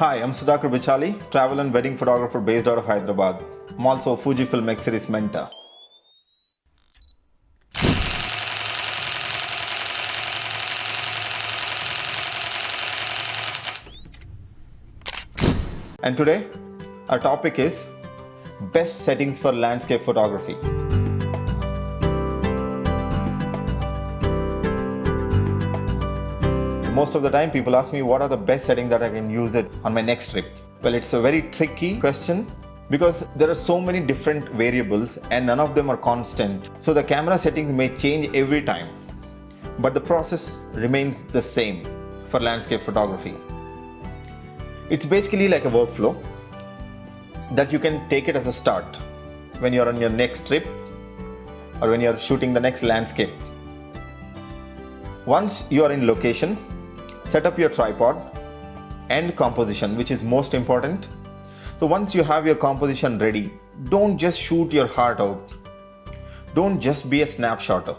Hi, I'm Sudhakar Bichali, travel and wedding photographer based out of Hyderabad. I'm also a Fujifilm X Series mentor. And today, our topic is best settings for landscape photography. Most of the time, people ask me what are the best settings that I can use it on my next trip. Well, it's a very tricky question because there are so many different variables and none of them are constant. So the camera settings may change every time, but the process remains the same for landscape photography. It's basically like a workflow that you can take it as a start when you're on your next trip or when you're shooting the next landscape. Once you are in location, set up your tripod and composition, which is most important. So once you have your composition ready, don't just shoot your heart out. Don't just be a snapshotter.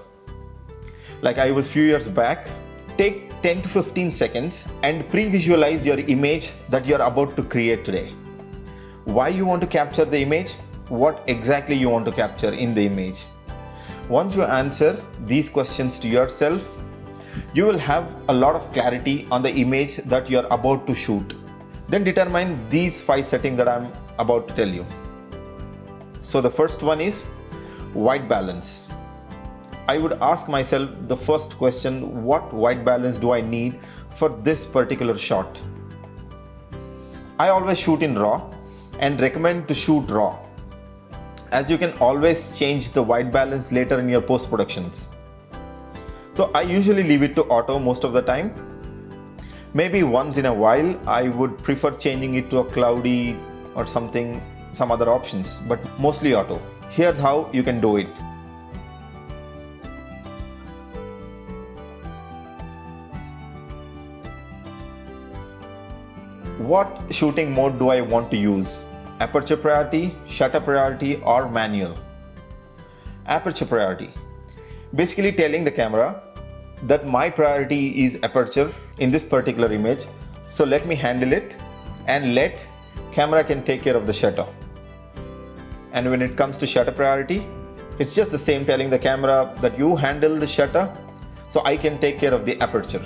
Like I was few years back, take 10 to 15 seconds and pre-visualize your image that you're about to create today. Why you want to capture the image? What exactly you want to capture in the image? Once you answer these questions to yourself, you will have a lot of clarity on the image that you're about to shoot. Then determine these 5 settings that I'm about to tell you. So the first one is white balance. I would ask myself the first question, what white balance do I need for this particular shot? I always shoot in RAW and recommend to shoot RAW, as you can always change the white balance later in your post-productions. So I usually leave it to auto most of the time. Maybe once in a while, I would prefer changing it to a cloudy or something, some other options, but mostly auto. Here's how you can do it. What shooting mode do I want to use? Aperture priority, shutter priority, or manual? Aperture priority. Basically telling the camera that my priority is aperture in this particular image. So let me handle it and let camera can take care of the shutter. And when it comes to shutter priority, it's just the same, telling the camera that you handle the shutter so I can take care of the aperture.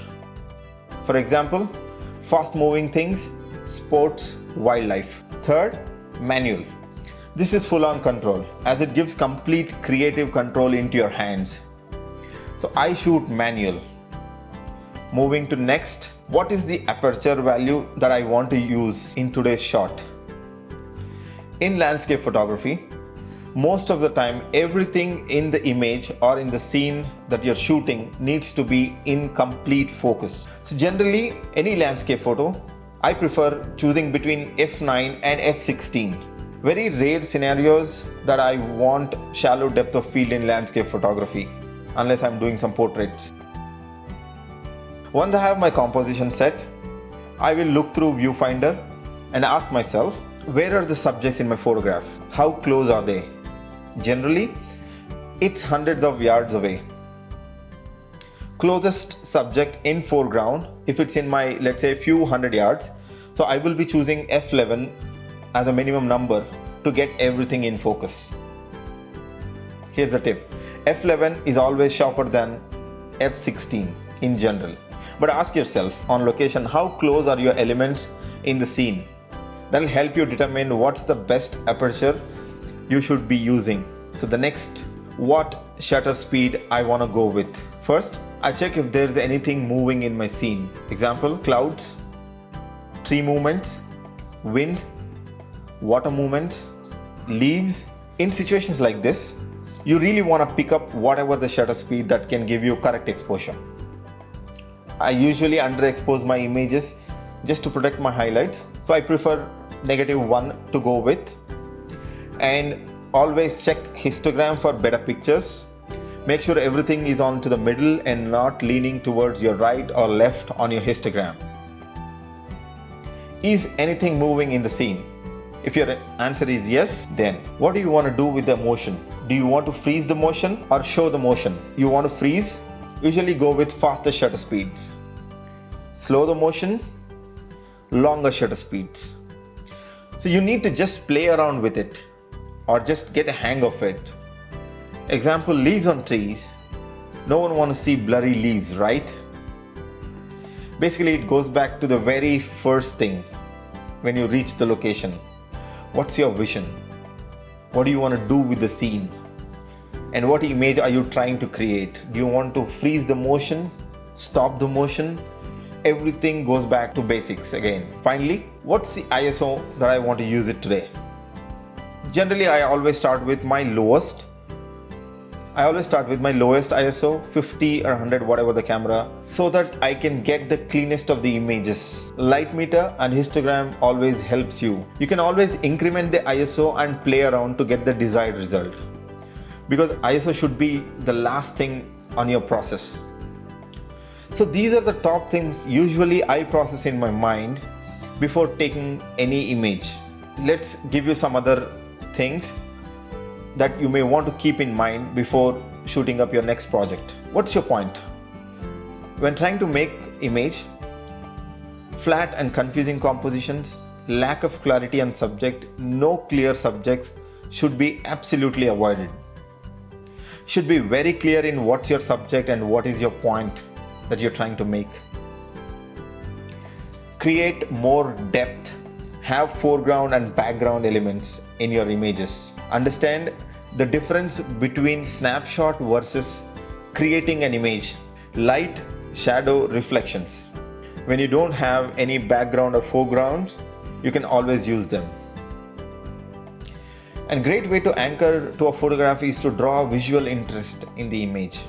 For example, fast moving things, sports, wildlife. Third, manual. This is full on control as it gives complete creative control into your hands. So I shoot manual. Moving to next, what is the aperture value that I want to use in today's shot? In landscape photography, most of the time everything in the image or in the scene that you're shooting needs to be in complete focus. So generally, any landscape photo, I prefer choosing between f9 and f16. Very rare scenarios that I want shallow depth of field in landscape photography, unless I'm doing some portraits. Once I have my composition set, I will look through viewfinder and ask myself, where are the subjects in my photograph? How close are they? Generally, it's hundreds of yards away. Closest subject in foreground, if it's in my, let's say, few hundred yards, so I will be choosing f11 as a minimum number to get everything in focus. Here's a tip. f11 is always sharper than f16 in general. But ask yourself on location, how close are your elements in the scene? That will help you determine what's the best aperture you should be using. So the next, what shutter speed I want to go with. First, I check if there's anything moving in my scene. Example, clouds, tree movements, wind, water movements, leaves. In situations like this, you really want to pick up whatever the shutter speed that can give you correct exposure. I usually underexpose my images just to protect my highlights, so I prefer -1 to go with. And always check histogram for better pictures. Make sure everything is on to the middle and not leaning towards your right or left on your histogram. Is anything moving in the scene? If your answer is yes, then what do you want to do with the motion? Do you want to freeze the motion or show the motion? You want to freeze? Usually go with faster shutter speeds. Slow the motion longer shutter speeds. So you need to just play around with it or just get a hang of it. Example, leaves on trees. No one wants to see blurry leaves, right? Basically, it goes back to the very first thing when you reach the location. What's your vision? What do you want to do with the scene? And what image are you trying to create? Do you want to freeze the motion? Stop the motion? Everything goes back to basics again. Finally, what's the ISO that I want to use it today? Generally, I always start with my lowest. ISO, 50 or 100, whatever the camera, so that I can get the cleanest of the images. Light meter and histogram always helps you. You can always increment the ISO and play around to get the desired result. Because ISO should be the last thing on your process. So these are the top things usually I process in my mind before taking any image. Let's give you some other things that you may want to keep in mind before shooting up your next project. What's your point? When trying to make image, flat and confusing compositions, lack of clarity on subject, no clear subjects should be absolutely avoided. Should be very clear in what's your subject and what is your point that you're trying to make. Create more depth. Have foreground and background elements in your images. Understand the difference between snapshot versus creating an image. Light, shadow, reflections. When you don't have any background or foregrounds, you can always use them. And great way to anchor to a photograph is to draw visual interest in the image.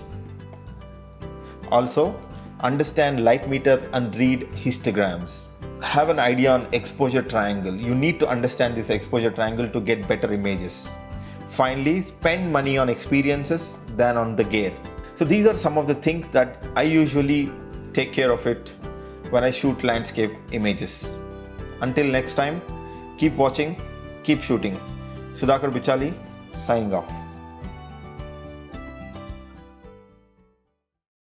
Also, understand light meter and read histograms. Have an idea on exposure triangle. You need to understand this exposure triangle to get better images. Finally, spend money on experiences than on the gear. So these are some of the things that I usually take care of it when I shoot landscape images. Until next time, keep watching, keep shooting. Sudhakar Bichali, signing off.